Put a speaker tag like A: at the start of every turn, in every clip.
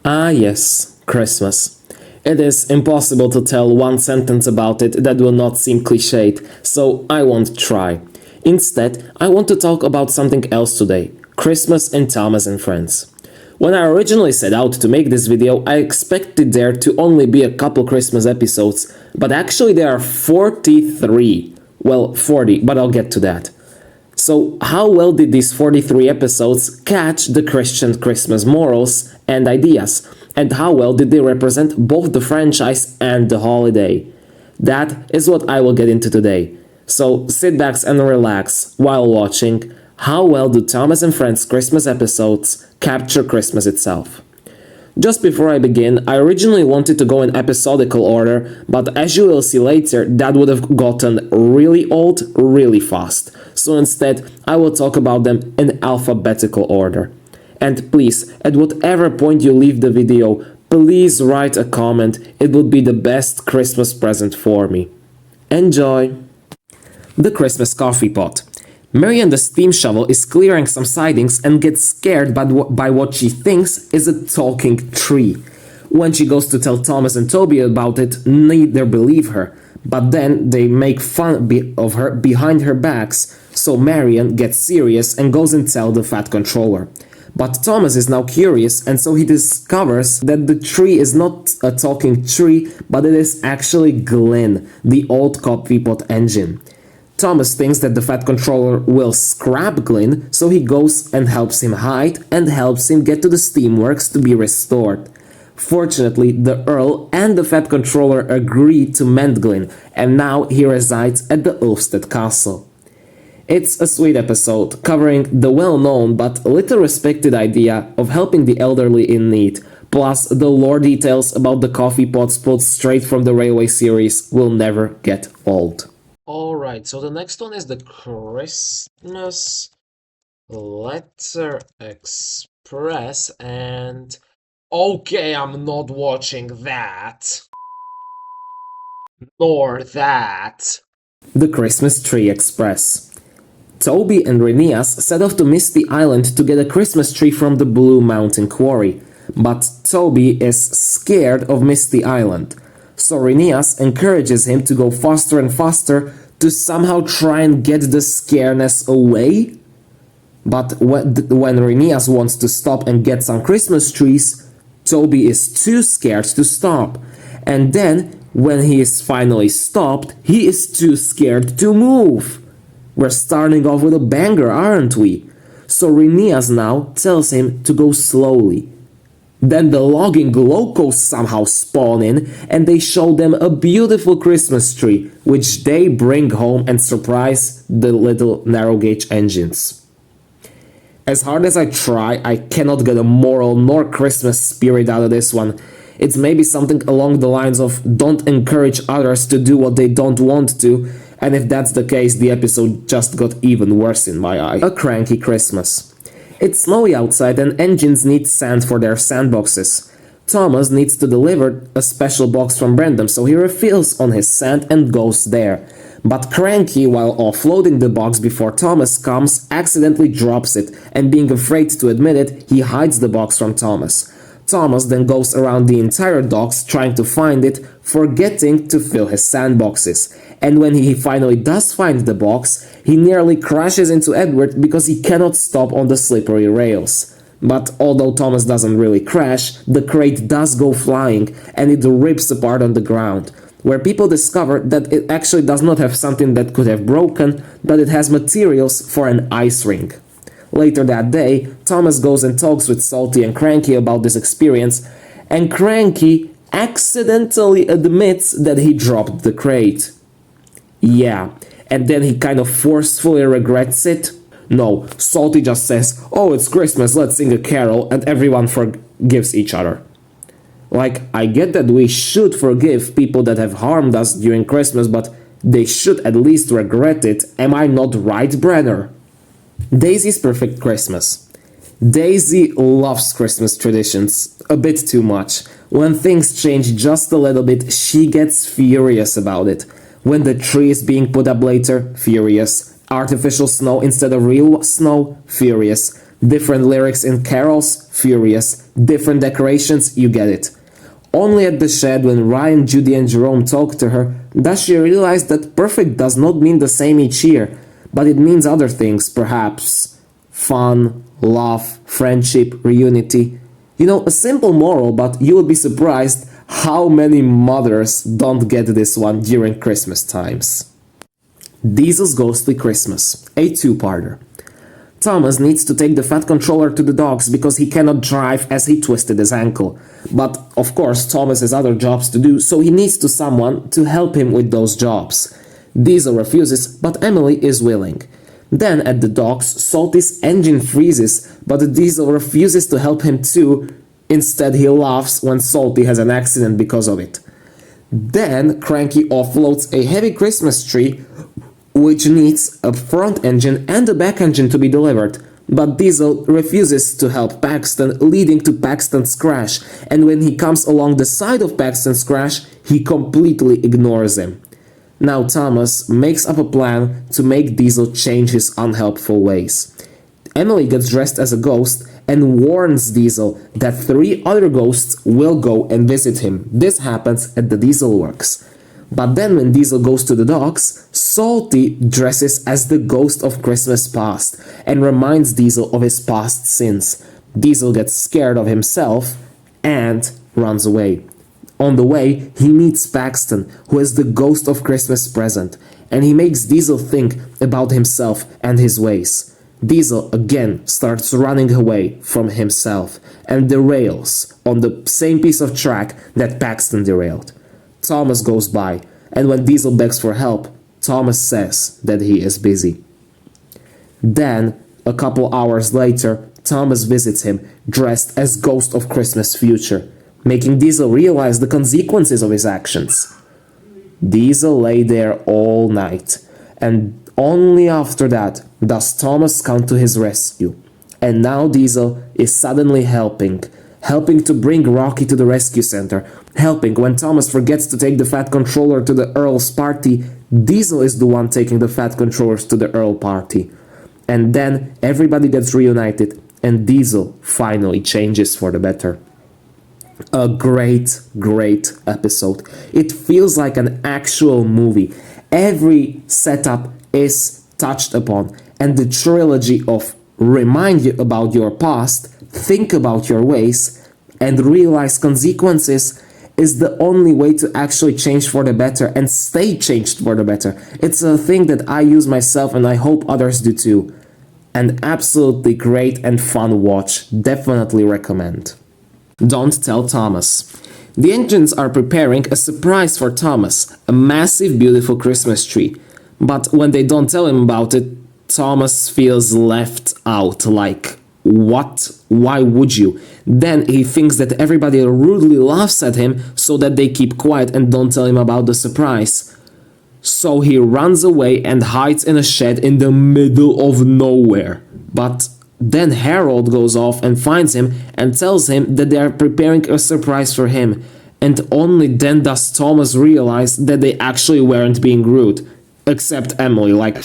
A: Ah yes, Christmas. It is impossible to tell one sentence about it that will not seem cliched, so I won't try. Instead, I want to talk about something else today, Christmas and Thomas and Friends. When I originally set out to make this video, I expected there to only be a couple Christmas episodes, but actually there are 43. Well, 40, but I'll get to that. So, how well did these 43 episodes catch the Christian Christmas morals and ideas? And how well did they represent both the franchise and the holiday? That is what I will get into today. So, sit back and relax while watching how well do Thomas and Friends Christmas episodes capture Christmas itself. Just before I begin, I originally wanted to go in episodical order, but as you will see later, that would have gotten really old really fast. So instead, I will talk about them in alphabetical order. And please, at whatever point you leave the video, please write a comment, it would be the best Christmas present for me. Enjoy! The Christmas coffee pot. Marian the steam shovel is clearing some sidings and gets scared by what she thinks is a talking tree. When she goes to tell Thomas and Toby about it, neither believe her, but then they make fun of her behind her backs, so Marian gets serious and goes and tells the Fat Controller. But Thomas is now curious, and so he discovers that the tree is not a talking tree, but it is actually Glenn, the old coffee pot engine. Thomas thinks that the Fat Controller will scrap Glynn, so he goes and helps him hide and helps him get to the steamworks to be restored. Fortunately, the Earl and the Fat Controller agree to mend Glynn, and now he resides at the Ulfstead Castle. It's a sweet episode, covering the well-known but little respected idea of helping the elderly in need, plus the lore details about the coffee pots pulled straight from the Railway series will never get old. Alright, so the next one is the Christmas Letter Express, and okay, I'm not watching that. Nor that. The Christmas Tree Express. Toby and Rheneas set off to Misty Island to get a Christmas tree from the Blue Mountain Quarry, but Toby is scared of Misty Island. So Rheneas encourages him to go faster and faster to somehow try and get the scareness away. But when Rheneas wants to stop and get some Christmas trees, Toby is too scared to stop. And then, when he is finally stopped, he is too scared to move. We're starting off with a banger, aren't we? So Rheneas now tells him to go slowly. Then the logging locals somehow spawn in and they show them a beautiful Christmas tree, which they bring home and surprise the little narrow gauge engines. As hard as I try, I cannot get a moral nor Christmas spirit out of this one. It's maybe something along the lines of don't encourage others to do what they don't want to, and if that's the case, the episode just got even worse in my eye. A Cranky Christmas. It's snowy outside and engines need sand for their sandboxes. Thomas needs to deliver a special box from Brandon, so he refills on his sand and goes there. But Cranky, while offloading the box before Thomas comes, accidentally drops it, and being afraid to admit it, he hides the box from Thomas. Thomas then goes around the entire docks trying to find it, forgetting to fill his sandboxes. And when he finally does find the box, he nearly crashes into Edward because he cannot stop on the slippery rails. But although Thomas doesn't really crash, the crate does go flying and it rips apart on the ground, where people discover that it actually does not have something that could have broken, but it has materials for an ice rink. Later that day, Thomas goes and talks with Salty and Cranky about this experience, and Cranky accidentally admits that he dropped the crate. Yeah, and then he kind of forcefully regrets it. No, Salty just says, "Oh, it's Christmas, let's sing a carol," and everyone forgives each other. Like, I get that we should forgive people that have harmed us during Christmas, but they should at least regret it. Am I not right, Brenner? Daisy's Perfect Christmas. Daisy loves Christmas traditions, a bit too much. When things change just a little bit, she gets furious about it. When the tree is being put up later, furious. Artificial snow instead of real snow, furious. Different lyrics in carols, furious. different decorations, you get it. Only at the shed, when Ryan, Judy and Jerome talk to her, does she realize that perfect does not mean the same each year, but it means other things, perhaps fun, love, friendship, reunity. You know, a simple moral, but you will be surprised how many mothers don't get this one during Christmas times. Diesel's Ghostly Christmas, a two-parter. Thomas needs to take the Fat Controller to the dogs because he cannot drive as he twisted his ankle. But of course Thomas has other jobs to do, so he needs someone to help him with those jobs. Diesel refuses, but Emily is willing. Then at the docks, Salty's engine freezes, but Diesel refuses to help him too. Instead he laughs when Salty has an accident because of it. Then Cranky offloads a heavy Christmas tree which needs a front engine and a back engine to be delivered, but Diesel refuses to help Paxton, leading to Paxton's crash, and when he comes along the side of Paxton's crash, he completely ignores him. Now Thomas makes up a plan to make Diesel change his unhelpful ways. Emily gets dressed as a ghost and warns Diesel that 3 other ghosts will go and visit him. This happens at the Diesel Works. But then when Diesel goes to the docks, Salty dresses as the ghost of Christmas past and reminds Diesel of his past sins. Diesel gets scared of himself and runs away. On the way, he meets Paxton, who is the ghost of Christmas present, and he makes Diesel think about himself and his ways. Diesel again starts running away from himself and derails on the same piece of track that Paxton derailed. Thomas goes by, and when Diesel begs for help, Thomas says that he is busy. Then, a couple hours later, Thomas visits him, dressed as Ghost of Christmas Future, making Diesel realize the consequences of his actions. Diesel lay there all night, and only after that does Thomas come to his rescue. And now Diesel is suddenly helping to bring Rocky to the rescue center, helping when Thomas forgets to take the Fat Controller to the Earl's party. Diesel is the one taking the Fat Controllers to the Earl party. And then everybody gets reunited, and Diesel finally changes for the better. A great episode. It feels like an actual movie. Every setup is touched upon, and the trilogy of remind you about your past, think about your ways, and realize consequences is the only way to actually change for the better and stay changed for the better. It's a thing that I use myself and I hope others do too. An absolutely great and fun watch. Definitely recommend. Don't Tell Thomas. The engines are preparing a surprise for Thomas, a massive beautiful Christmas tree. But when they don't tell him about it, Thomas feels left out, like, what? Why would you? Then he thinks that everybody rudely laughs at him so that they keep quiet and don't tell him about the surprise. So he runs away and hides in a shed in the middle of nowhere. But then Harold goes off and finds him and tells him that they are preparing a surprise for him. And only then does Thomas realize that they actually weren't being rude. Except Emily, like...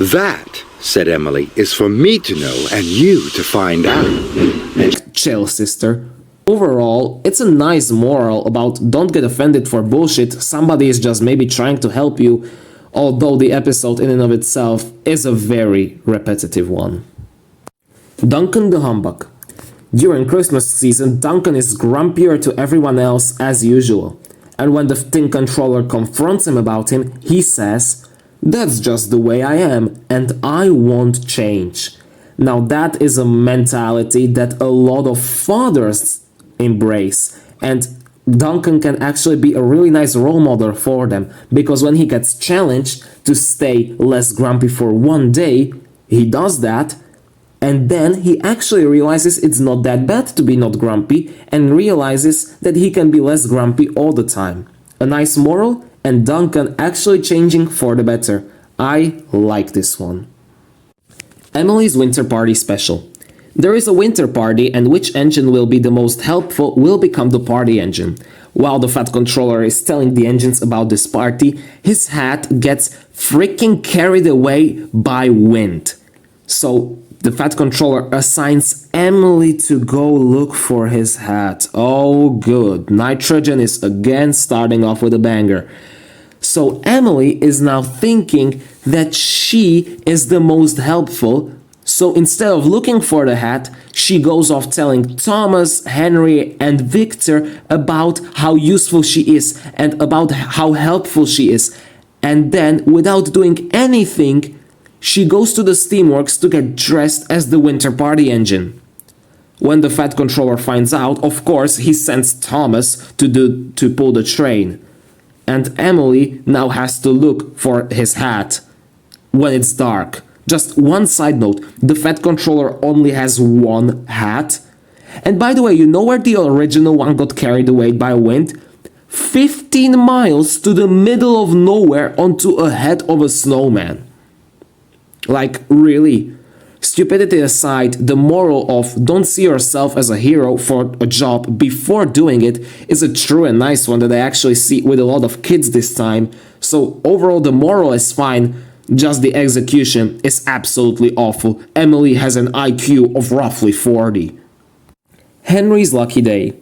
B: That, said Emily, is for me to know and you to find out.
A: Chill, sister. Overall, it's a nice moral about don't get offended for bullshit, somebody is just maybe trying to help you, although the episode in and of itself is a very repetitive one. Duncan the Humbug. During Christmas season, Duncan is grumpier to everyone else as usual, and when the Tin Controller confronts him about him, he says, "That's just the way I am, and I won't change." Now that is a mentality that a lot of fathers embrace, and Duncan can actually be a really nice role model for them, because when he gets challenged to stay less grumpy for one day, he does that, and then he actually realizes it's not that bad to be not grumpy, and realizes that he can be less grumpy all the time. A nice moral, and Duncan actually changing for the better. I like this one. Emily's Winter Party Special. There is a winter party, and which engine will be the most helpful will become the party engine. While the Fat Controller is telling the engines about this party, his hat gets freaking carried away by wind. So The Fat Controller assigns Emily to go look for his hat. Oh, good. Nitrogen is again starting off with a banger. So Emily is now thinking that she is the most helpful. So instead of looking for the hat, she goes off telling Thomas, Henry, and Victor about how useful she is and about how helpful she is. And then, without doing anything, she goes to the Steamworks to get dressed as the Winter Party engine. When the Fat Controller finds out, of course, he sends Thomas to pull the train. And Emily now has to look for his hat when it's dark. Just one side note, the Fat Controller only has one hat. And by the way, you know where the original one got carried away by wind? 15 miles to the middle of nowhere onto a head of a snowman. Like, really? Stupidity aside, the moral of don't see yourself as a hero for a job before doing it is a true and nice one that I actually see with a lot of kids this time. So overall the moral is fine, just the execution is absolutely awful. Emily has an IQ of roughly 40. Henry's lucky day.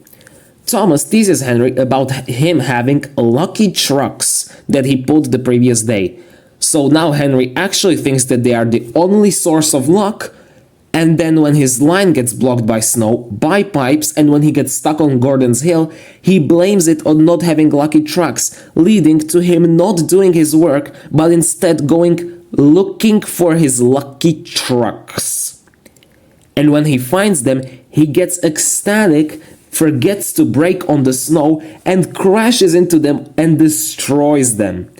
A: Thomas teases Henry about him having lucky trucks that he pulled the previous day. So now Henry actually thinks that they are the only source of luck, and then when his line gets blocked by snow, by pipes, and when he gets stuck on Gordon's Hill, he blames it on not having lucky trucks, leading to him not doing his work, but instead going looking for his lucky trucks. And when he finds them, he gets ecstatic, forgets to brake on the snow, and crashes into them and destroys them.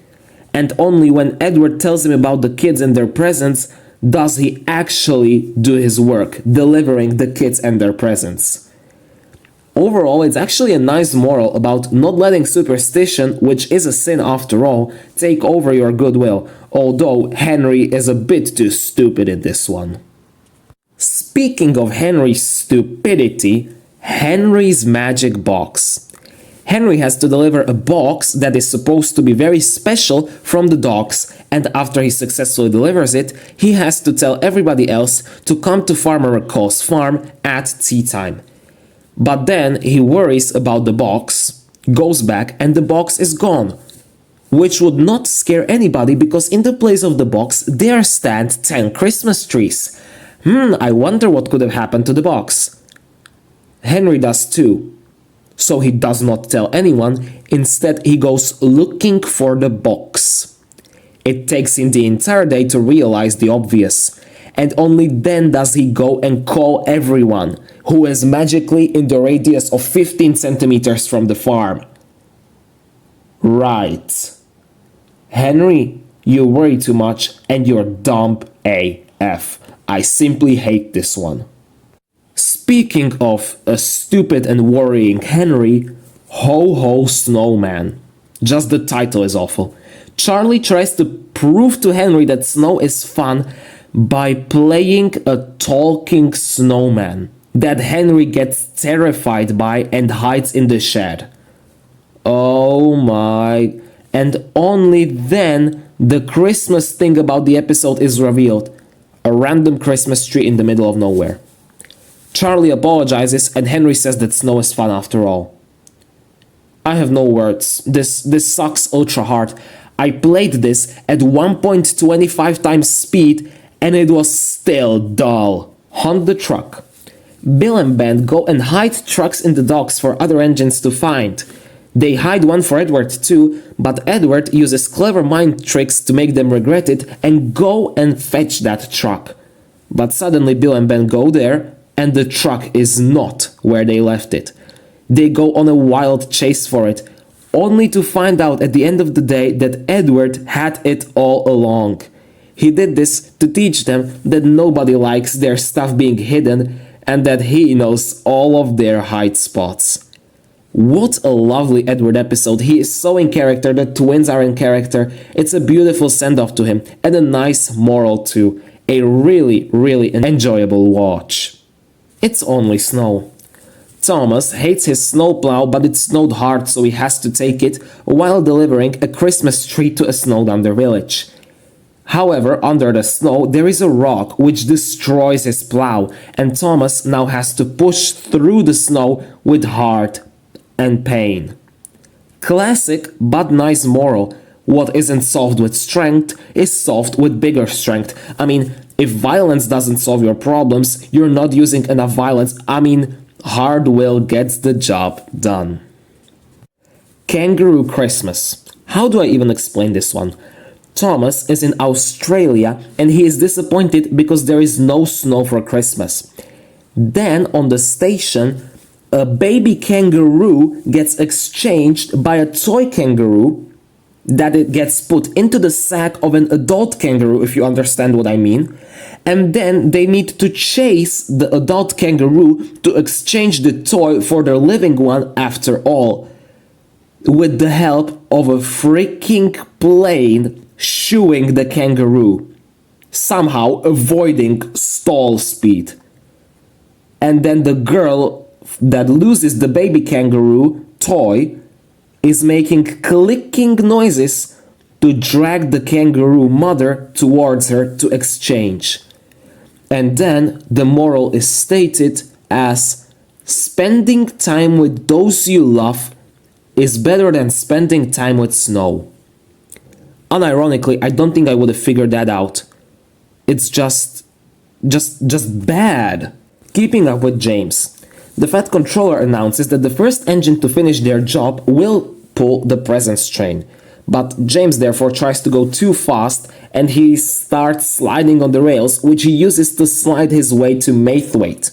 A: And only when Edward tells him about the kids and their presents does he actually do his work, delivering the kids and their presents. Overall, it's actually a nice moral about not letting superstition, which is a sin after all, take over your goodwill, although Henry is a bit too stupid in this one. Speaking of Henry's stupidity, Henry's magic box. Henry has to deliver a box that is supposed to be very special from the docks, and after he successfully delivers it, he has to tell everybody else to come to Farmer McCall's farm at tea time. But then he worries about the box, goes back, and the box is gone. Which would not scare anybody because in the place of the box there stand 10 Christmas trees. I wonder what could have happened to the box. Henry does too. So he does not tell anyone, instead he goes looking for the box. It takes him the entire day to realize the obvious, and only then does he go and call everyone who is magically in the radius of 15 centimeters from the farm. Right. Henry, you worry too much and you're dumb AF. I simply hate this one. Speaking of a stupid and worrying Henry, Ho Ho Snowman. Just the title is awful. Charlie tries to prove to Henry that snow is fun by playing a talking snowman that Henry gets terrified by and hides in the shed. Oh my. And only then the Christmas thing about the episode is revealed. A random Christmas tree in the middle of nowhere. Charlie apologizes and Henry says that snow is fun after all. I have no words. This sucks ultra hard. I played this at 1.25 times speed and it was still dull. Hunt the truck. Bill and Ben go and hide trucks in the docks for other engines to find. They hide one for Edward too, but Edward uses clever mind tricks to make them regret it and go and fetch that truck. But suddenly Bill and Ben go there and the truck is not where they left it. They go on a wild chase for it, only to find out at the end of the day that Edward had it all along. He did this to teach them that nobody likes their stuff being hidden and that he knows all of their hide spots. What a lovely Edward episode. He is so in character, the twins are in character. It's a beautiful send-off to him and a nice moral too. A really, really enjoyable watch. It's only snow. Thomas hates his snowplow, but it snowed hard, so he has to take it while delivering a Christmas tree to a snowed under village. However, under the snow, there is a rock which destroys his plow, and Thomas now has to push through the snow with heart and pain. Classic but nice moral. What isn't solved with strength is solved with bigger strength. I mean, if violence doesn't solve your problems, you're not using enough violence. I mean, hard will gets the job done. Kangaroo Christmas. How do I even explain this one? Thomas is in Australia and he is disappointed because there is no snow for Christmas. Then on the station, a baby kangaroo gets exchanged by a toy kangaroo that it gets put into the sack of an adult kangaroo, if you understand what I mean. And then they need to chase the adult kangaroo to exchange the toy for their living one after all, with the help of a freaking plane shooing the kangaroo, somehow avoiding stall speed. And then the girl that loses the baby kangaroo toy is making clicking noises to drag the kangaroo mother towards her to exchange. And then the moral is stated as spending time with those you love is better than spending time with snow. Unironically, I don't think I would have figured that out. It's just bad. Keeping up with James. The Fat Controller announces that the first engine to finish their job will pull the presents train. But James therefore tries to go too fast and he starts sliding on the rails, which he uses to slide his way to Maithwaite.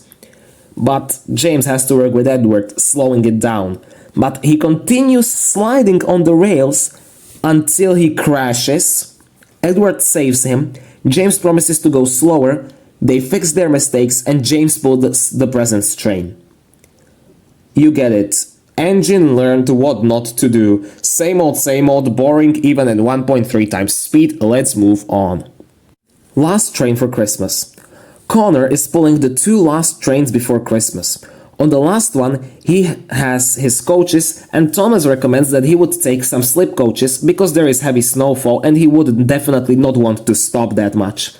A: But James has to work with Edward, slowing it down. But he continues sliding on the rails until he crashes. Edward saves him. James promises to go slower. They fix their mistakes and James pulls the presents train. You get it. Engine learned what not to do. Same old, boring even at 1.3 times speed. Let's move on. Last train for Christmas. Connor is pulling the two last trains before Christmas. On the last one, he has his coaches and Thomas recommends that he would take some slip coaches because there is heavy snowfall and he would definitely not want to stop that much.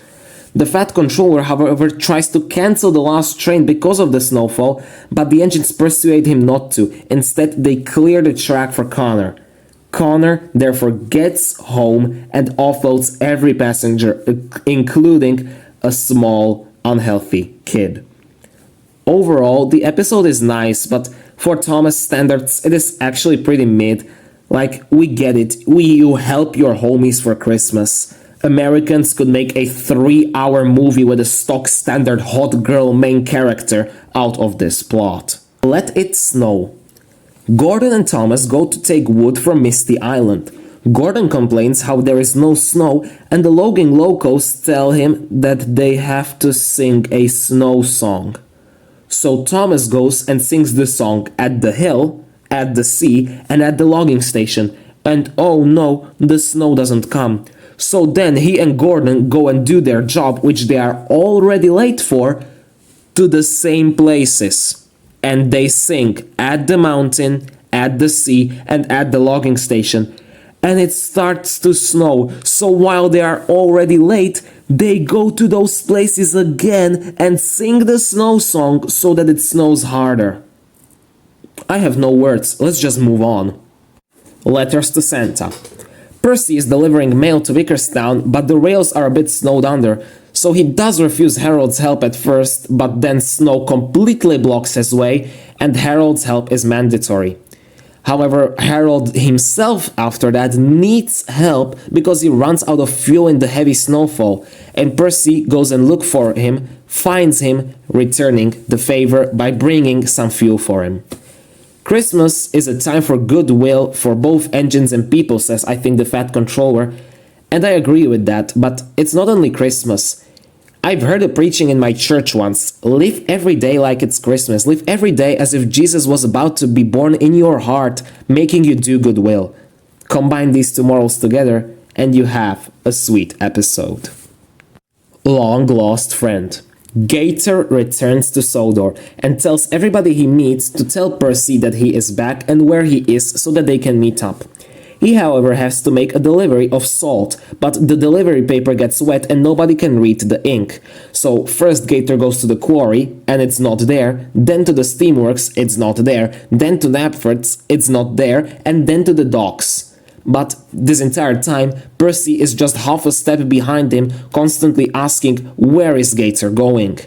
A: The Fat Controller, however, tries to cancel the last train because of the snowfall, but the engines persuade him not to. Instead, they clear the track for Connor. Connor therefore gets home and offloads every passenger, including a small, unhealthy kid. Overall, the episode is nice, but for Thomas standards, it is actually pretty mid. Like, we get it. You help your homies for Christmas. Americans could make a 3-hour movie with a stock standard hot girl main character out of this plot. Let it snow. Gordon and Thomas go to take wood from Misty Island. Gordon complains how there is no snow and the logging locals tell him that they have to sing a snow song. So Thomas goes and sings the song at the hill, at the sea, and at the logging station. And oh no, the snow doesn't come. So then he and Gordon go and do their job, which they are already late for, to the same places. And they sing at the mountain, at the sea, and at the logging station. And it starts to snow, so while they are already late, they go to those places again and sing the snow song so that it snows harder. I have no words, let's just move on. Letters to Santa. Percy is delivering mail to Vickerstown, but the rails are a bit snowed under, so he does refuse Harold's help at first, but then snow completely blocks his way, and Harold's help is mandatory. However, Harold himself after that needs help because he runs out of fuel in the heavy snowfall, and Percy goes and looks for him, finds him, returning the favor by bringing some fuel for him. Christmas is a time for goodwill for both engines and people, says I think the Fat Controller, and I agree with that, but it's not only Christmas. I've heard a preaching in my church once, live every day like it's Christmas, live every day as if Jesus was about to be born in your heart, making you do goodwill. Combine these two morals together and you have a sweet episode. Long lost friend. Gator returns to Sodor and tells everybody he meets to tell Percy that he is back and where he is so that they can meet up. He, however, has to make a delivery of salt, but the delivery paper gets wet and nobody can read the ink. So first Gator goes to the quarry, and it's not there, then to the steamworks, it's not there, then to Knapford's, it's not there, and then to the docks. But this entire time, Percy is just half a step behind him, constantly asking where is Gator going.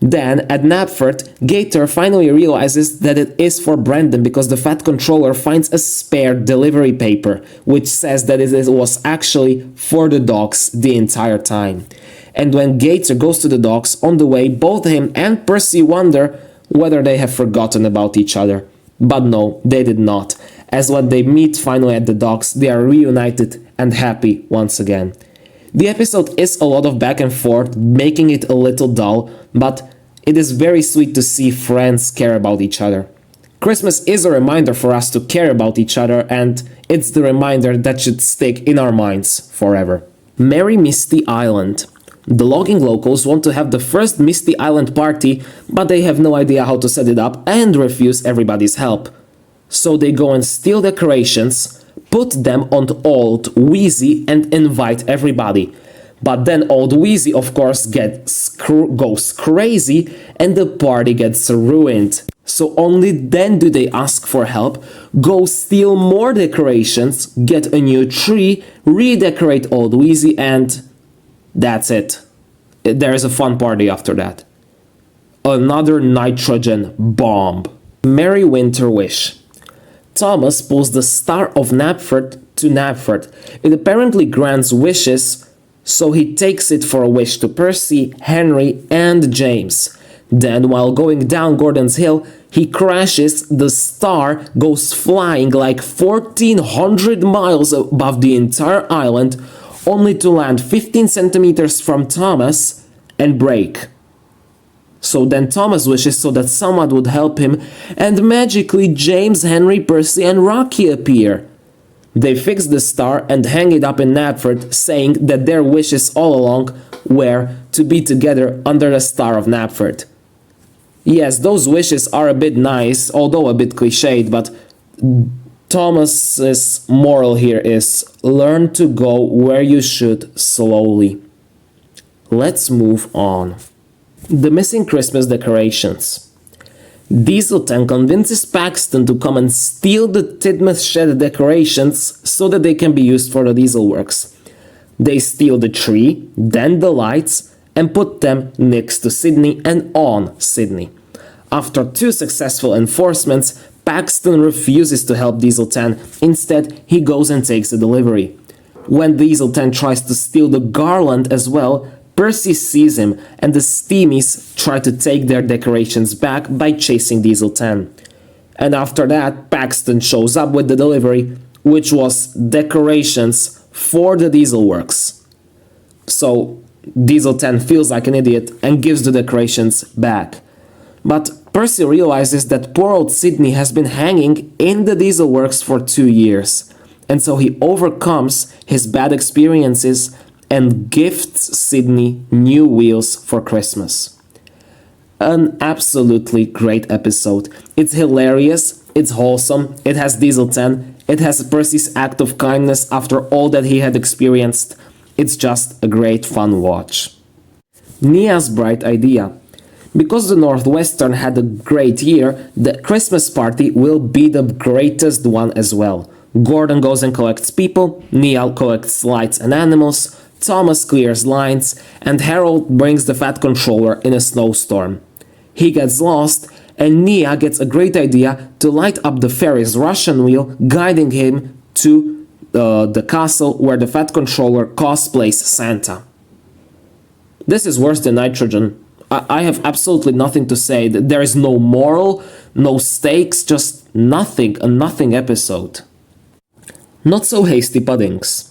A: Then, at Knapford, Gator finally realizes that it is for Brandon because the Fat Controller finds a spare delivery paper, which says that it was actually for the dogs the entire time. And when Gator goes to the dogs, on the way, both him and Percy wonder whether they have forgotten about each other. But no, they did not, as when they meet finally at the docks, they are reunited and happy once again. The episode is a lot of back and forth, making it a little dull, but it is very sweet to see friends care about each other. Christmas is a reminder for us to care about each other, and it's the reminder that should stick in our minds forever. Merry Misty Island. The logging locals want to have the first Misty Island party, but they have no idea how to set it up and refuse everybody's help. So they go and steal decorations, put them on Old Wheezy and invite everybody. But then Old Wheezy, of course, goes crazy and the party gets ruined. So only then do they ask for help, go steal more decorations, get a new tree, redecorate Old Wheezy, and that's it. There is a fun party after that. Another nitrogen bomb. Merry Winter Wish. Thomas pulls the Star of Knapford to Knapford. It apparently grants wishes, so he takes it for a wish to Percy, Henry, and James. Then, while going down Gordon's Hill, he crashes, the star goes flying like 1,400 miles above the entire island, only to land 15 centimeters from Thomas and break. So then Thomas wishes so that someone would help him, and magically James, Henry, Percy, and Rocky appear. They fix the star and hang it up in Knapford, saying that their wishes all along were to be together under the Star of Knapford. Yes, those wishes are a bit nice, although a bit cliched, but Thomas's moral here is learn to go where you should slowly. Let's move on. The missing Christmas decorations. Dieselton convinces Paxton to come and steal the Tidmouth Shed decorations so that they can be used for the diesel works. They steal the tree, then the lights, and put them next to Sydney and on Sydney. After 2 successful enforcements, Paxton refuses to help Dieselton. Instead, he goes and takes the delivery. When Dieselton tries to steal the garland as well, Percy sees him, and the Steamies try to take their decorations back by chasing Dieselton. And after that, Paxton shows up with the delivery, which was decorations for the diesel works. So Dieselton feels like an idiot and gives the decorations back. But Percy realizes that poor old Sydney has been hanging in the diesel works for 2 years, and so he overcomes his bad experiences and gifts Sydney new wheels for Christmas. An absolutely great episode. It's hilarious, it's wholesome, it has Dieselton, it has Percy's act of kindness after all that he had experienced. It's just a great fun watch. Nia's bright idea. Because the Northwestern had a great year, the Christmas party will be the greatest one as well. Gordon goes and collects people, Nia collects lights and animals, Thomas clears lines, and Harold brings the Fat Controller in a snowstorm. He gets lost, and Nia gets a great idea to light up the Ferris Russian wheel, guiding him to the castle where the Fat Controller cosplays Santa. This is worse than Nitrogen. I have absolutely nothing to say. There is no moral, no stakes, just nothing, a nothing episode. Not so hasty puddings.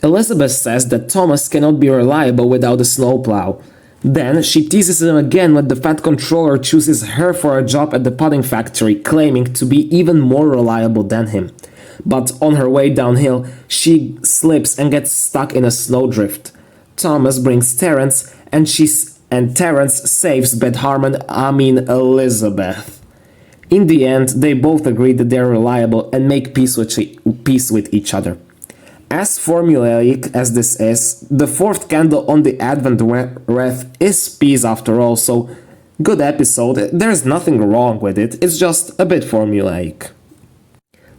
A: Elizabeth says that Thomas cannot be reliable without a snowplow. Then she teases him again when the Fat Controller chooses her for a job at the pudding factory, claiming to be even more reliable than him. But on her way downhill, she slips and gets stuck in a snowdrift. Thomas brings Terence, and Terence saves Elizabeth. In the end, they both agree that they're reliable and make peace with each other. As formulaic as this is, the fourth candle on the Advent wreath is peace after all, so good episode, there's nothing wrong with it, it's just a bit formulaic.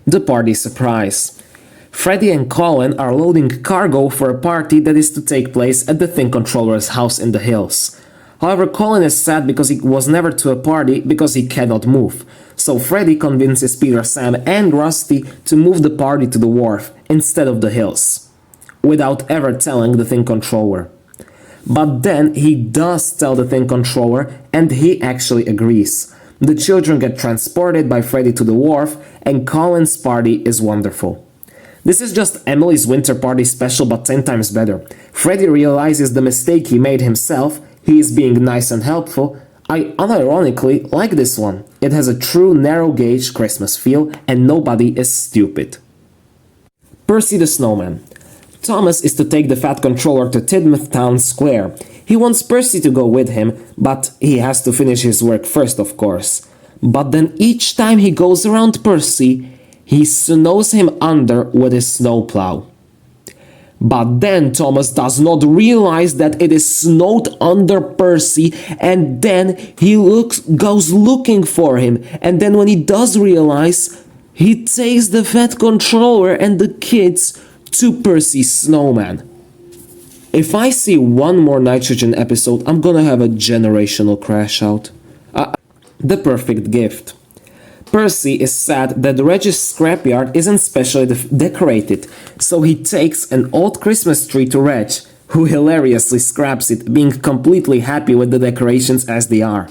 A: The party surprise. Freddy and Colin are loading cargo for a party that is to take place at the Thing Controller's house in the hills. However, Colin is sad because he was never to a party because he cannot move. So Freddy convinces Peter, Sam and Rusty to move the party to the wharf instead of the hills, without ever telling the Thing Controller. But then he does tell the Thing Controller and he actually agrees. The children get transported by Freddy to the wharf and Colin's party is wonderful. This is just Emily's winter party special but 10 times better. Freddy realizes the mistake he made himself, he is being nice and helpful. I unironically like this one. It has a true narrow gauge Christmas feel and nobody is stupid. Percy the Snowman. Thomas is to take the Fat Controller to Tidmouth Town Square. He wants Percy to go with him, but he has to finish his work first, of course. But then each time he goes around Percy, he snows him under with his snowplow. But then Thomas does not realize that it is snowed under Percy, and then he goes looking for him, and then when he does realize, he takes the Fat Controller and the kids to Percy's snowman. If I see one more Nitrogen episode, I'm gonna have a generational crash out. The perfect gift. Percy is sad that Reg's scrapyard isn't specially decorated, so he takes an old Christmas tree to Reg, who hilariously scraps it, being completely happy with the decorations as they are.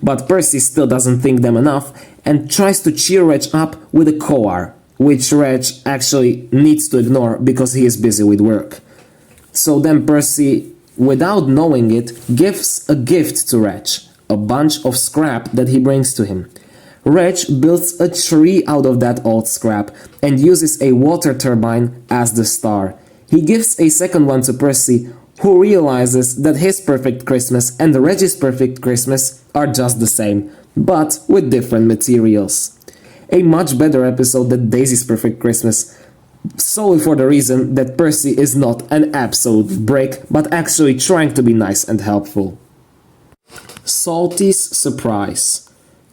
A: But Percy still doesn't think them enough and tries to cheer Reg up with a koar, which Reg actually needs to ignore because he is busy with work. So then Percy, without knowing it, gives a gift to Reg, a bunch of scrap that he brings to him. Reg builds a tree out of that old scrap and uses a water turbine as the star. He gives a second one to Percy, who realizes that his perfect Christmas and Reg's perfect Christmas are just the same, but with different materials. A much better episode than Daisy's perfect Christmas, solely for the reason that Percy is not an absolute brick, but actually trying to be nice and helpful. Salty's surprise.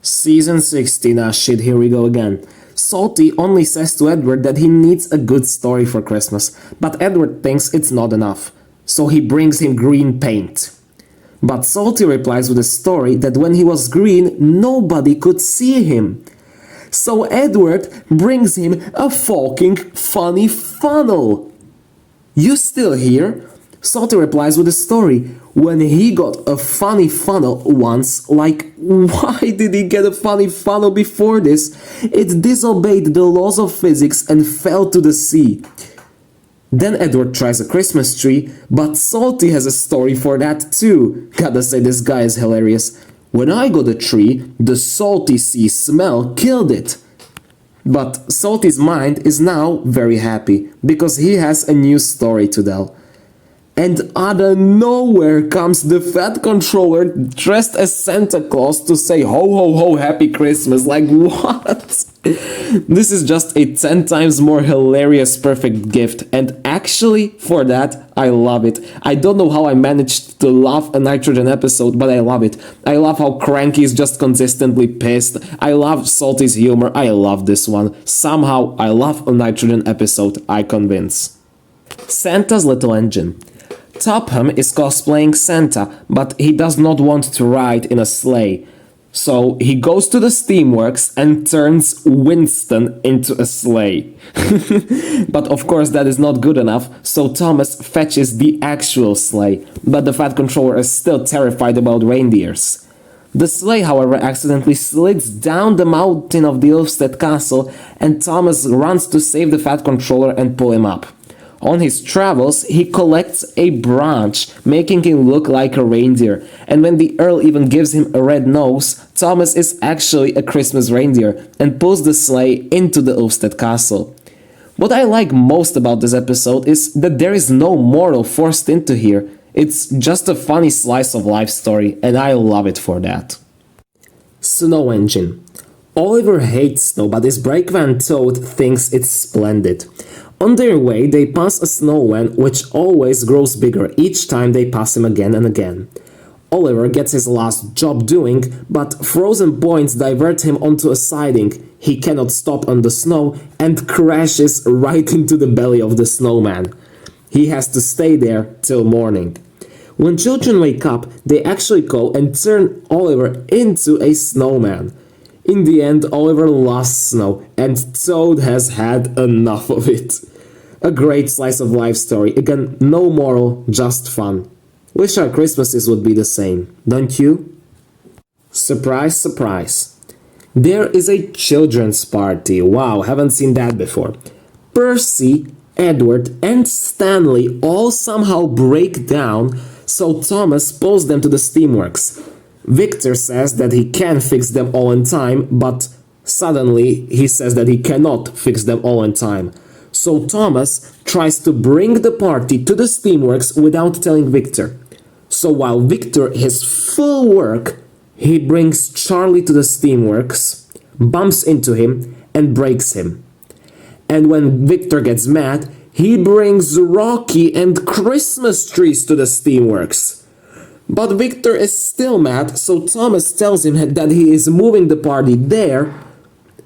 A: Season 16, shit, here we go again. Salty only says to Edward that he needs a good story for Christmas, but Edward thinks it's not enough, so he brings him green paint. But Salty replies with a story that when he was green, nobody could see him. So Edward brings him a fucking funny funnel. You still here? Salty replies with a story. When he got a funny funnel once, like, why did he get a funny funnel before this? It disobeyed the laws of physics and fell to the sea. Then Edward tries a Christmas tree, but Salty has a story for that too. Gotta say, this guy is hilarious. When I got a tree, the salty sea smell killed it. But Salty's mind is now very happy, because he has a new story to tell. And out of nowhere comes the Fat Controller dressed as Santa Claus to say ho ho ho happy Christmas. Like, what? This is just a 10 times more hilarious perfect gift, and actually for that I love it. I don't know how I managed to love a Nitrogen episode, but I love it. I love how Cranky is just consistently pissed. I love Salty's humor. I love this one. Somehow I love a Nitrogen episode, I convince. Santa's Little Engine. Topham is cosplaying Santa, but he does not want to ride in a sleigh. So he goes to the Steamworks and turns Winston into a sleigh. But of course that is not good enough, so Thomas fetches the actual sleigh, but the Fat Controller is still terrified about reindeers. The sleigh, however, accidentally slides down the mountain of the Ulfstead Castle, and Thomas runs to save the Fat Controller and pull him up. On his travels, he collects a branch, making him look like a reindeer, and when the Earl even gives him a red nose, Thomas is actually a Christmas reindeer and pulls the sleigh into the Ulfstead Castle. What I like most about this episode is that there is no moral forced into here. It's just a funny slice of life story, and I love it for that. Snow Engine. Oliver hates snow, but his brake van Toad thinks it's splendid. On their way, they pass a snowman which always grows bigger each time they pass him again and again. Oliver gets his last job doing, but frozen points divert him onto a siding. He cannot stop on the snow and crashes right into the belly of the snowman. He has to stay there till morning. When children wake up, they actually go and turn Oliver into a snowman. In the end, Oliver loves snow, and Toad has had enough of it. A great slice of life story. Again, no moral, just fun. Wish our Christmases would be the same, don't you? Surprise, surprise. There is a children's party. Wow, haven't seen that before. Percy, Edward, and Stanley all somehow break down, so Thomas pulls them to the steamworks. Victor says that he can fix them all in time, but suddenly he says that he cannot fix them all in time. So Thomas tries to bring the party to the steamworks without telling Victor. So while Victor is full work, he brings Charlie to the steamworks, bumps into him, and breaks him. And when Victor gets mad, he brings Rocky and Christmas trees to the steamworks. But Victor is still mad, so Thomas tells him that he is moving the party there,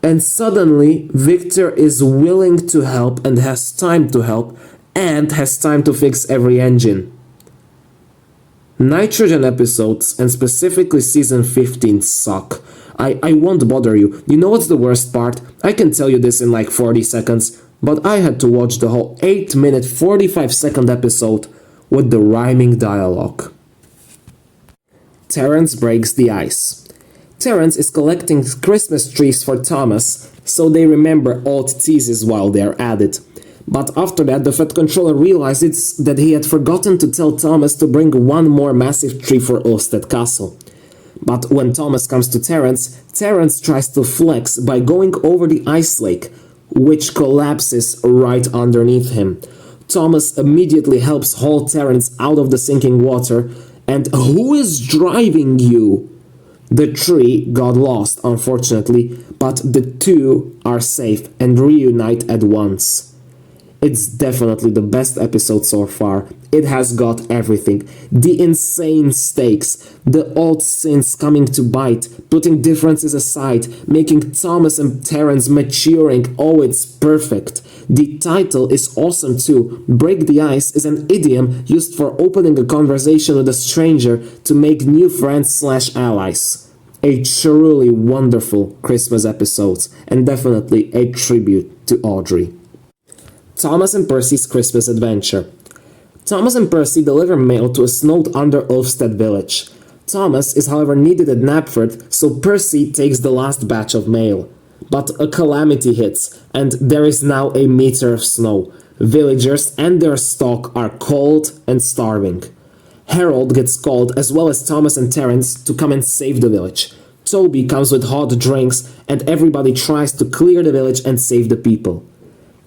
A: and suddenly Victor is willing to help and has time to help and has time to fix every engine. Nitrogen episodes, and specifically season 15, suck. I won't bother you. You know what's the worst part? I can tell you this in like 40 seconds, but I had to watch the whole 8-minute 45-second episode with the rhyming dialogue. Terence breaks the ice. Terence is collecting Christmas trees for Thomas, so they remember old teases while they're at it. But after that, the Fed controller realizes that he had forgotten to tell Thomas to bring one more massive tree for Ulstead Castle. But when Thomas comes to Terence, Terence tries to flex by going over the ice lake, which collapses right underneath him. Thomas immediately helps haul Terence out of the sinking water, and who is driving you? The tree got lost, unfortunately, but the two are safe and reunite at once. It's definitely the best episode so far. It has got everything. The insane stakes, the old sins coming to bite, putting differences aside, making Thomas and Terence maturing. Oh, it's perfect. The title is awesome too. Break the ice is an idiom used for opening a conversation with a stranger to make new friends/allies. A truly wonderful Christmas episode, and definitely a tribute to Audrey. Thomas and Percy's Christmas Adventure. Thomas and Percy deliver mail to a snowed-under Ulstead village. Thomas is however needed at Knapford, so Percy takes the last batch of mail. But a calamity hits, and there is now a meter of snow. Villagers and their stock are cold and starving. Harold gets called, as well as Thomas and Terence, to come and save the village. Toby comes with hot drinks, and everybody tries to clear the village and save the people.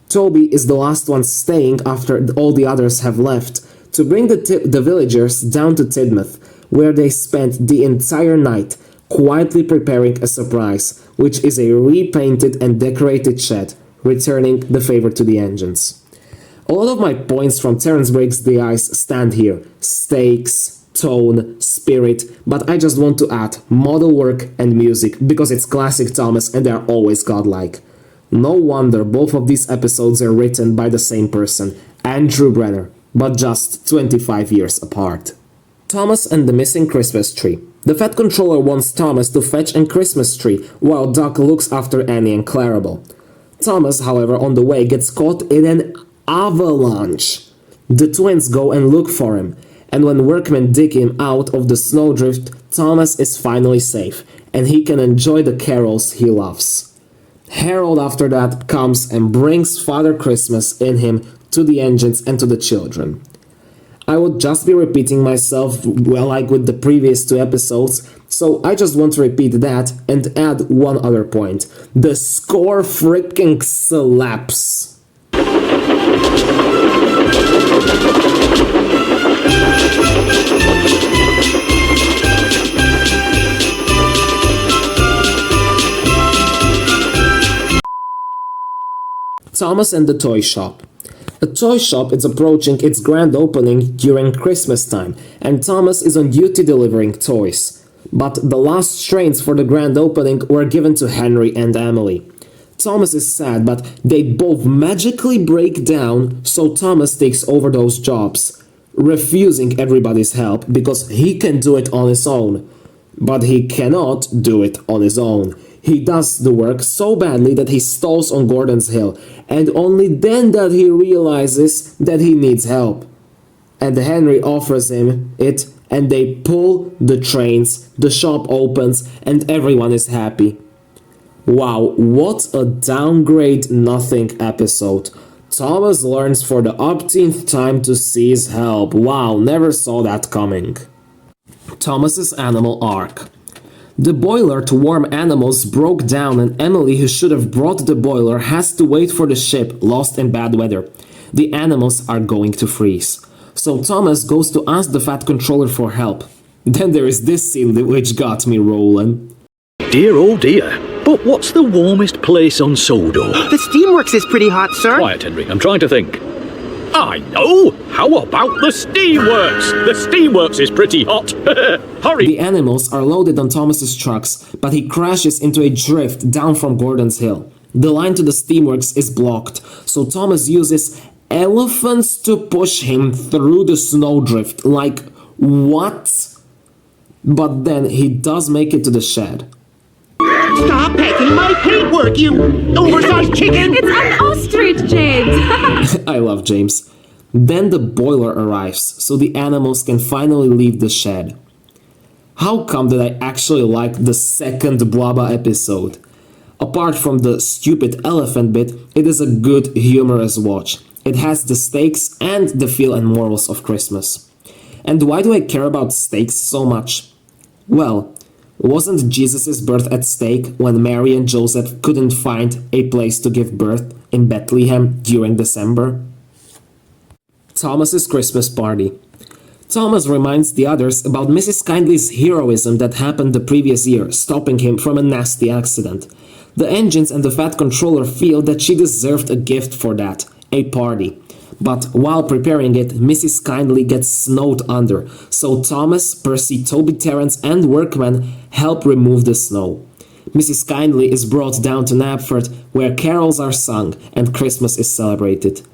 A: Toby is the last one staying after all the others have left, to bring the villagers down to Tidmouth, where they spent the entire night quietly preparing a surprise, which is a repainted and decorated shed, returning the favor to the engines. A lot of my points from Terence Breaks the Ice stand here: stakes, tone, spirit, but I just want to add model work and music, because it's classic Thomas and they're always godlike. No wonder both of these episodes are written by the same person, Andrew Brenner, but just 25 years apart. Thomas and the Missing Christmas Tree. The Fed controller wants Thomas to fetch a Christmas tree, while Doc looks after Annie and Clarabelle. Thomas, however, on the way gets caught in an avalanche. The twins go and look for him, and when workmen dig him out of the snowdrift, Thomas is finally safe, and he can enjoy the carols he loves. Harold after that comes and brings Father Christmas in him to the engines and to the children. I would just be repeating myself, well, like with the previous two episodes, so I just want to repeat that and add one other point. The score freaking slaps! Thomas and the Toy Shop. A toy shop is approaching its grand opening during Christmas time, and Thomas is on duty delivering toys. But the last trains for the grand opening were given to Henry and Emily. Thomas is sad, but they both magically break down, so Thomas takes over those jobs, refusing everybody's help because he can do it on his own. But he cannot do it on his own. He does the work so badly that he stalls on Gordon's Hill, and only then that he realizes that he needs help. And Henry offers him it, and they pull the trains, the shop opens, and everyone is happy. Wow, what a downgrade nothing episode. Thomas learns for the umpteenth time to seize help. Wow, never saw that coming. Thomas's animal arc. The boiler to warm animals broke down, and Emily, who should have brought the boiler, has to wait for the ship lost in bad weather. The animals are going to freeze. So Thomas goes to ask the Fat Controller for help. Then there is this scene which got me rolling.
C: Dear oh dear, but what's the warmest place on Sodor?
D: The Steamworks is pretty hot, sir.
C: Quiet, Henry, I'm trying to think. I know! How about the Steamworks? The Steamworks is pretty hot. Hurry!
A: The animals are loaded on Thomas's trucks, but he crashes into a drift down from Gordon's Hill. The line to the Steamworks is blocked, so Thomas uses elephants to push him through the snowdrift. Like, what? But then he does make it to the shed.
D: Stop pecking my paintwork, you oversized chicken!
E: It's an ostrich, James!
A: I love James. Then the boiler arrives, so the animals can finally leave the shed. How come that I actually like the second Blabba episode? Apart from the stupid elephant bit, it is a good, humorous watch. It has the stakes and the feel and morals of Christmas. And why do I care about stakes so much? Well, wasn't Jesus' birth at stake when Mary and Joseph couldn't find a place to give birth in Bethlehem during December? Thomas's Christmas party. Thomas reminds the others about Mrs. Kindly's heroism that happened the previous year, stopping him from a nasty accident. The engines and the Fat Controller feel that she deserved a gift for that, a party. But while preparing it, Mrs. Kindly gets snowed under, so Thomas, Percy, Toby, Terence, and workmen help remove the snow. Mrs. Kindly is brought down to Knapford, where carols are sung and Christmas is celebrated.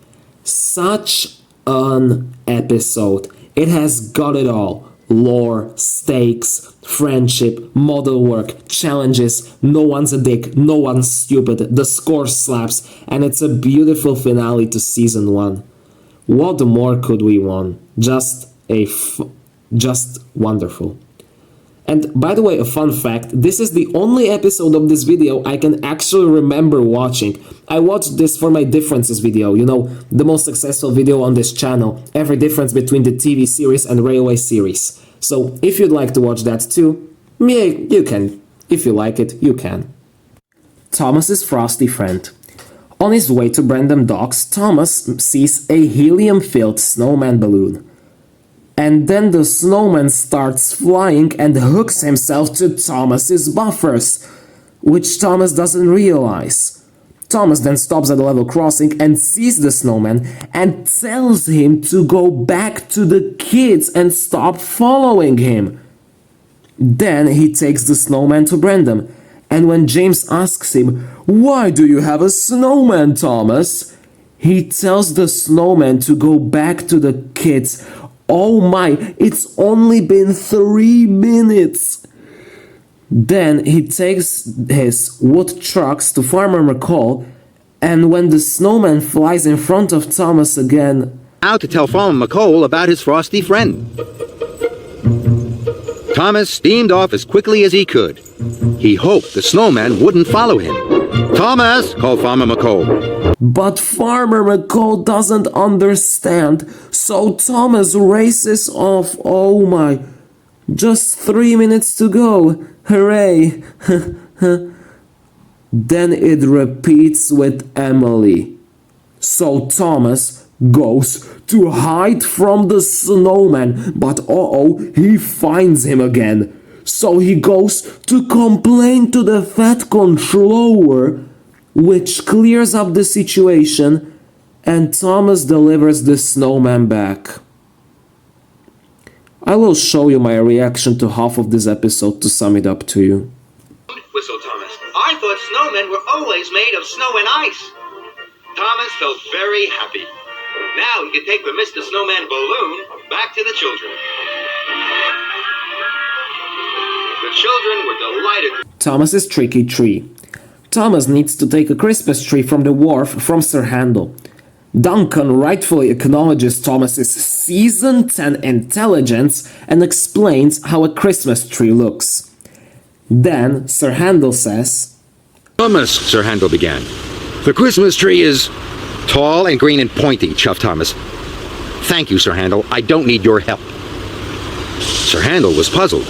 A: Such an episode. It has got it all. Lore, stakes, friendship, model work, challenges, no one's a dick, no one's stupid, the score slaps, and it's a beautiful finale to season 1. What more could we want? Just wonderful. And by the way, a fun fact, this is the only episode of this video I can actually remember watching. I watched this for my differences video, you know, the most successful video on this channel, every difference between the TV series and railway series. So if you'd like to watch that too, yeah, you can. If you like it, you can. Thomas's frosty friend. On his way to Brandon Docks, Thomas sees a helium-filled snowman balloon. And then the snowman starts flying and hooks himself to Thomas's buffers, which Thomas doesn't realize. Thomas then stops at a level crossing and sees the snowman and tells him to go back to the kids and stop following him. Then he takes the snowman to Brandon, and when James asks him, "Why do you have a snowman, Thomas?" he tells the snowman to go back to the kids. Oh my, it's only been 3 minutes! Then he takes his wood trucks to Farmer McCall, and when the snowman flies in front of Thomas again...
B: Now to tell Farmer McCall about his frosty friend. Thomas steamed off as quickly as he could. He hoped the snowman wouldn't follow him. "Thomas!" called Farmer McCall.
A: But Farmer McCall doesn't understand, so Thomas races off. Oh my, just 3 minutes to go. Hooray! Then it repeats with Emily. So Thomas goes to hide from the snowman, but he finds him again. So he goes to complain to the Fat Controller, which clears up the situation, and Thomas delivers the snowman back. I will show you my reaction to half of this episode to sum it up to you.
B: Whistled Thomas. I thought snowmen were always made of snow and ice. Thomas felt very happy. Now he could take the Mr. Snowman balloon back to the children. The children were delighted.
A: Thomas's tricky tree. Thomas needs to take a Christmas tree from the wharf from Sir Handel. Duncan rightfully acknowledges Thomas's Season 10 intelligence and explains how a Christmas tree looks. Then Sir Handel says,
B: Thomas, Sir Handel began. The Christmas tree is tall and green and pointy, chuffed Thomas. Thank you, Sir Handel. I don't need your help. Sir Handel was puzzled,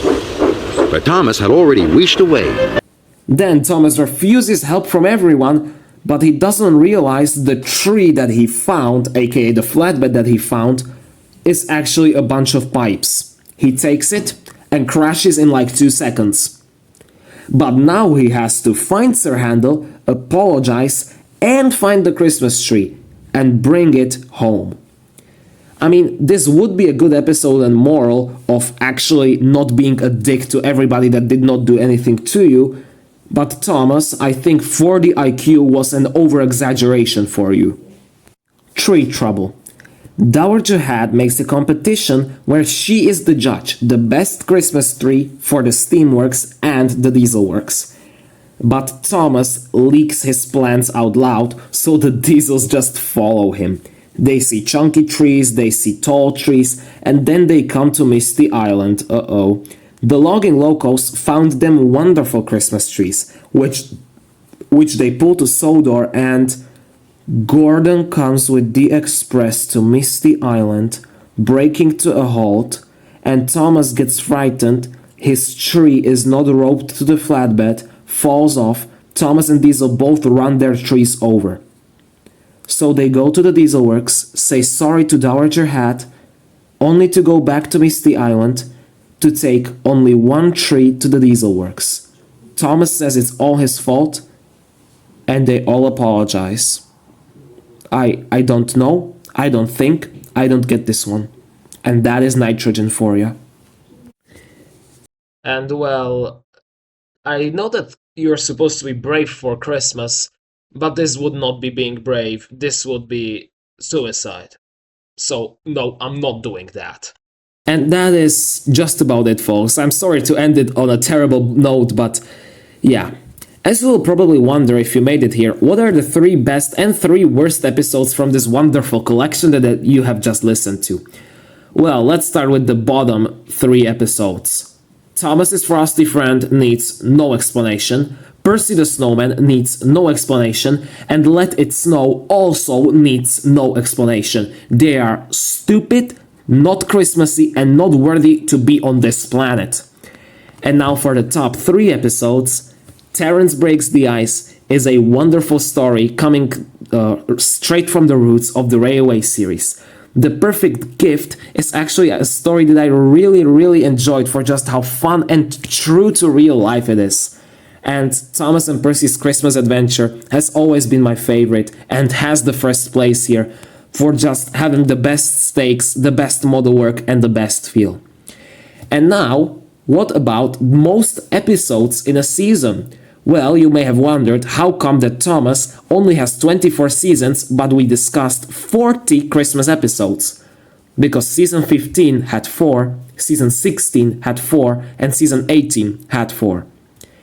B: but Thomas had already wished away.
A: Then Thomas refuses help from everyone, but he doesn't realize the tree that he found, aka the flatbed that he found, is actually a bunch of pipes. He takes it and crashes in like 2 seconds. But now he has to find Sir Handel, apologize, and find the Christmas tree, and bring it home. I mean, this would be a good episode and moral of actually not being a dick to everybody that did not do anything to you, but Thomas, I think 40 IQ was an over-exaggeration for you. Tree trouble. Dowager Hat makes a competition where she is the judge, the best Christmas tree for the Steamworks and the Dieselworks. But Thomas leaks his plans out loud, so the Diesels just follow him. They see chunky trees, they see tall trees, and then they come to Misty Island. Uh-oh. The logging locals found them wonderful Christmas trees, which they pull to Sodor, and Gordon comes with the express to Misty Island, breaking to a halt, and Thomas gets frightened. His tree is not roped to the flatbed, falls off. Thomas and Diesel both run their trees over. So they go to the Dieselworks, say sorry to Dowager Hat, only to go back to Misty Island to take only one tree to the Dieselworks. Thomas says it's all his fault, and they all apologize. I don't know, I don't think, I don't get this one. And that is nitrogen for you. And well, I know that you're supposed to be brave for Christmas, but this would not be being brave, this would be suicide. So, no, I'm not doing that. And that is just about it, folks. I'm sorry to end it on a terrible note, but yeah. As you will probably wonder if you made it here, what are the 3 best and 3 worst episodes from this wonderful collection that you have just listened to? Well, let's start with the bottom 3 episodes. Thomas's frosty friend needs no explanation, Percy the Snowman needs no explanation, and Let It Snow also needs no explanation. They are stupid, not Christmassy, and not worthy to be on this planet. And now for the top 3 episodes. Terrence Breaks the Ice is a wonderful story coming straight from the roots of the Railway series. The Perfect Gift is actually a story that I really enjoyed for just how fun and true to real life it is. And Thomas and Percy's Christmas Adventure has always been my favorite and has the first place here for just having the best stakes, the best model work, and the best feel. And now, what about most episodes in a season? Well, you may have wondered how come that Thomas only has 24 seasons, but we discussed 40 Christmas episodes. Because season 15 had 4, season 16 had 4, and season 18 had 4.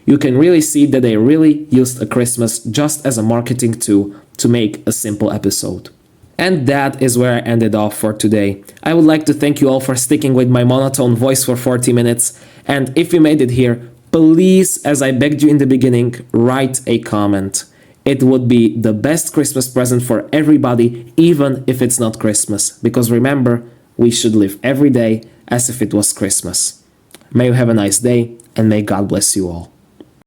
A: You can really see that they really used a Christmas just as a marketing tool to make a simple episode. And that is where I ended off for today. I would like to thank you all for sticking with my monotone voice for 40 minutes, and if you made it here, please, as I begged you in the beginning, write a comment. It would be the best Christmas present for everybody, even if it's not Christmas. Because remember, we should live every day as if it was Christmas. May you have a nice day, and may God bless you all.